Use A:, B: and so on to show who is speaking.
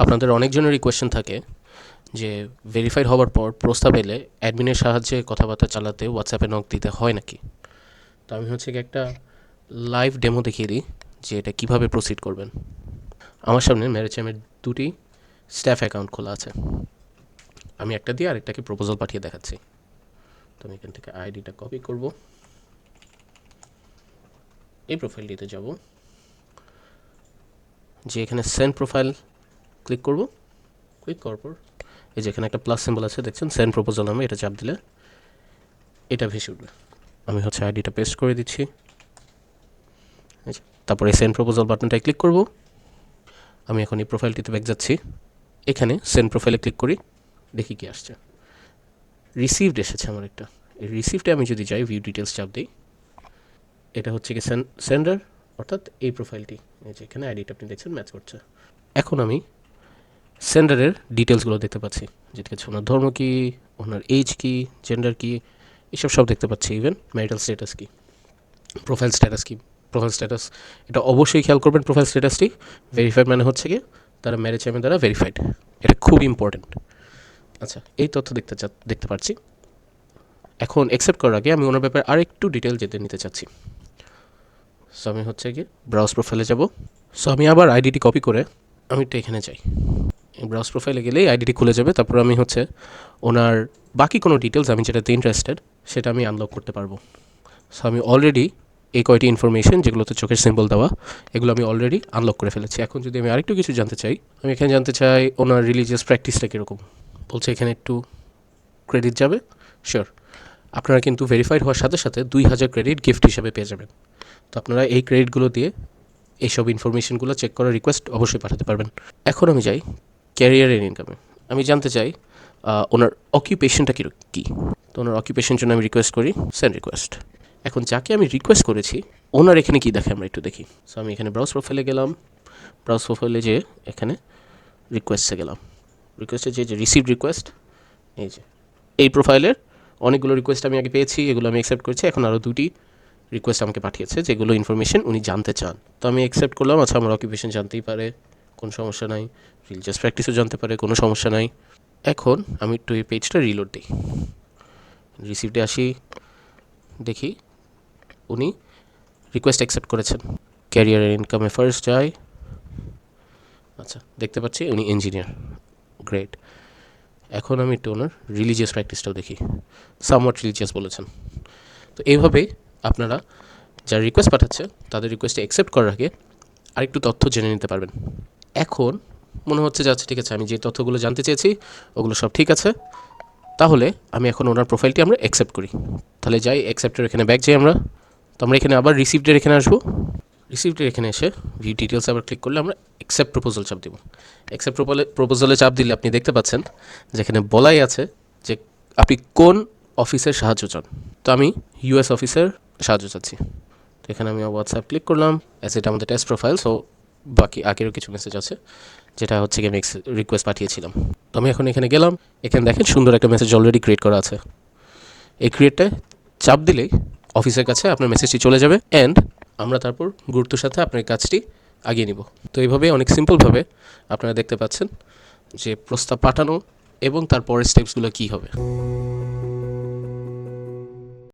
A: আপনাদের অনেকজনেরই কোয়েশ্চেন থাকে যে ভেরিফাইড হওয়ার পর প্রস্তাব এলে অ্যাডমিনের সাহায্যে কথাবার্তা চালাতে হোয়াটসঅ্যাপে নক দিতে হয় নাকি। তো আমি হচ্ছে কি একটা লাইভ ডেমো দেখিয়ে দিই যে এটা কীভাবে প্রসিড করবেন। আমার সামনে ম্যারেচামের দুটি স্টাফ অ্যাকাউন্ট খোলা আছে, আমি একটা দিয়ে আরেকটাকে প্রপোজাল পাঠিয়ে দেখাচ্ছি। তো আমি এখান থেকে আইডিটা কপি করব, এই প্রোফাইলটিতে যাব, যে এখানে সেন্ড প্রোফাইল ক্লিক করব। ক্লিক করার পর এই যে এখানে একটা প্লাস সিম্বল আছে দেখছেন, সেন্ড প্রপোজাল নামে, এটা চাপ দিলে এটা ভেসে উঠবে। আমি হচ্ছে আইডিটা পেস্ট করে দিচ্ছি, তারপরে সেন্ড প্রপোজাল বাটনটায় ক্লিক করব। আমি এখন এই প্রোফাইলটিতে ব্যাক যাচ্ছি, এখানে সেন্ড প্রোফাইলে ক্লিক করি, দেখি কি আসছে। রিসিভড এসেছে আমার একটা। এই রিসিভডে আমি যদি যাই ভিউ ডিটেলস চাপ দিই, এটা হচ্ছে কি সেন্ডার, অর্থাৎ এই প্রোফাইলটি, এই যে এখানে আইডিটা আপনি দেখছেন ম্যাচ করছে। এখন আমি সেন্ডারের ডিটেলসগুলো দেখতে পাচ্ছি, যেটা হচ্ছে ওনার ধর্ম কী, ওনার এজ কী, জেন্ডার কী, এসব সব দেখতে পাচ্ছি। ইভেন ম্যারিটাল স্ট্যাটাস কী, প্রোফাইল স্ট্যাটাস কী। প্রোফাইল স্ট্যাটাস এটা অবশ্যই খেয়াল করবেন, প্রোফাইল স্ট্যাটাসটি ভেরিফাইড মানে হচ্ছে কি তারা ম্যারেজ আইনের দ্বারা ভেরিফাইড, এটা খুব ইম্পর্ট্যান্ট। আচ্ছা, এই তথ্য দেখতে পাচ্ছি। এখন অ্যাকসেপ্ট করার আগে আমি ওনার ব্যাপারে আরেকটু ডিটেল নিতে চাচ্ছি। সো আমি হচ্ছে কি ব্রাউজ প্রোফাইলে যাব। সো আমি আবার আইডিটি কপি করে আমি একটু এখানে যাই, ব্রাউজ প্রোফাইলে গেলেই আইডিটি খুলে যাবে। তারপর আমি হচ্ছে ওনার বাকি কোনো ডিটেলস আমি যেটাতে ইন্টারেস্টেড সেটা আমি আনলক করতে পারবো। সো আমি অলরেডি এই কয়টি ইনফরমেশন যেগুলোতে চোখের সিম্বল দেওয়া, এগুলো আমি অলরেডি আনলক করে ফেলেছি। এখন যদি আমি আরেকটু কিছু জানতে চাই, আমি এখানে জানতে চাই ওনার রিলিজিয়াস প্র্যাকটিসটা কীরকম। বলছে এখানে একটু ক্রেডিট যাবে, শিওর। আপনারা কিন্তু ভেরিফাইড হওয়ার সাথে সাথে 2000 ক্রেডিট গিফট হিসেবে পেয়ে যাবেন। তো আপনারা এই ক্রেডিটগুলো দিয়ে এইসব ইনফরমেশনগুলো চেক করার রিকোয়েস্ট অবশ্যই পাঠাতে পারবেন। এখন আমি যাই ক্যারিয়ার এন্ড ইনকামে। আমি জানতে চাই ওনার অকিউপেশনটা কী। তো ওনার অকিউপেশন জন্য আমি রিকোয়েস্ট করি, সেন্ড রিকোয়েস্ট। এখন যাকে আমি রিকোয়েস্ট করেছি ওনার এখানে কী দেখে আমরা একটু দেখি। সো আমি এখানে ব্রাউজ প্রোফাইলে গেলাম, ব্রাউজ প্রোফাইলে যেয়ে এখানে রিকোয়েস্টে গেলাম, রিকোয়েস্টে যে রিসিভ রিকোয়েস্ট, এই যে এই প্রোফাইলের অনেকগুলো রিকোয়েস্ট আমি আগে পেয়েছি, এগুলো আমি অ্যাকসেপ্ট করেছি। এখন আরও দুটি রিকোয়েস্ট আমাকে পাঠিয়েছে যেগুলো ইনফরমেশন উনি জানতে চান। তো আমি অ্যাকসেপ্ট করলাম। আচ্ছা, আমার অকুপেশন জানতেই পারে, কোনো সমস্যা নাই। রিলিজিয়াস প্র্যাকটিসও জানতে পারে, কোনো সমস্যা নাই। এখন আমি একটু এই পেজটা রিলোড দিই, রিসিভডে আসি, দেখি উনি রিকোয়েস্ট অ্যাকসেপ্ট করেছেন। ক্যারিয়ার ইনকামে ফার্স্ট যাই, আচ্ছা দেখতে পাচ্ছি উনি ইঞ্জিনিয়ার, গ্রেট। এখন আমি একটু ওনার রিলিজিয়াস প্র্যাকটিসটাও দেখি, সামওয়াট রিলিজিয়াস বলেছেন। তো এইভাবেই আপনারা যারা রিকোয়েস্ট পাঠাচ্ছে তাদের রিকোয়েস্টে অ্যাকসেপ্ট করার আগে আরেকটু তথ্য জেনে নিতে পারবেন। এখন মনে হচ্ছে যে আচ্ছা ঠিক আছে, আমি যে তথ্যগুলো জানতে চেয়েছি ওগুলো সব ঠিক আছে, তাহলে আমি এখন ওনার প্রোফাইলটি আমরা অ্যাকসেপ্ট করি। তাহলে যাই অ্যাকসেপ্টের এখানে ব্যাক যাই আমরা। তো আমরা এখানে আবার রিসিভডের এখানে আসবো, রিসিভডের এখানে এসে ভিউ ডিটেলস আবার ক্লিক করলে আমরা অ্যাকসেপ্ট প্রপোজাল চাপ দেবো। অ্যাকসেপ্ট প্রপোজালে চাপ দিলে আপনি দেখতে পাচ্ছেন যেখানে বলাই আছে যে আপনি কোন অফিসের সাহায্য চান। তো আমি ইউএস অফিসের সাহায্য চাচ্ছি। তো এখানে আমি হোয়াটসঅ্যাপ ক্লিক করলাম, অ্যাজ এটা আমাদের টেস্ট প্রোফাইল। সো বাকি আগেরও কিছু মেসেজ আছে যেটা হচ্ছে কি আমি রিকোয়েস্ট পাঠিয়েছিলাম। তো আমি এখন এখানে গেলাম, এখানে দেখেন সুন্দর একটা মেসেজ অলরেডি ক্রিয়েট করা আছে। এই ক্রিয়েটটায় চাপ দিলেই অফিসের কাছে আপনার মেসেজটি চলে যাবে, অ্যান্ড আমরা তারপর গুরুত্বের সাথে আপনার কাজটি আগিয়ে নিব। তো এইভাবে অনেক সিম্পলভাবে আপনারা দেখতে পাচ্ছেন যে প্রস্তাব পাঠানো এবং তারপরের স্টেপসগুলো কী হবে।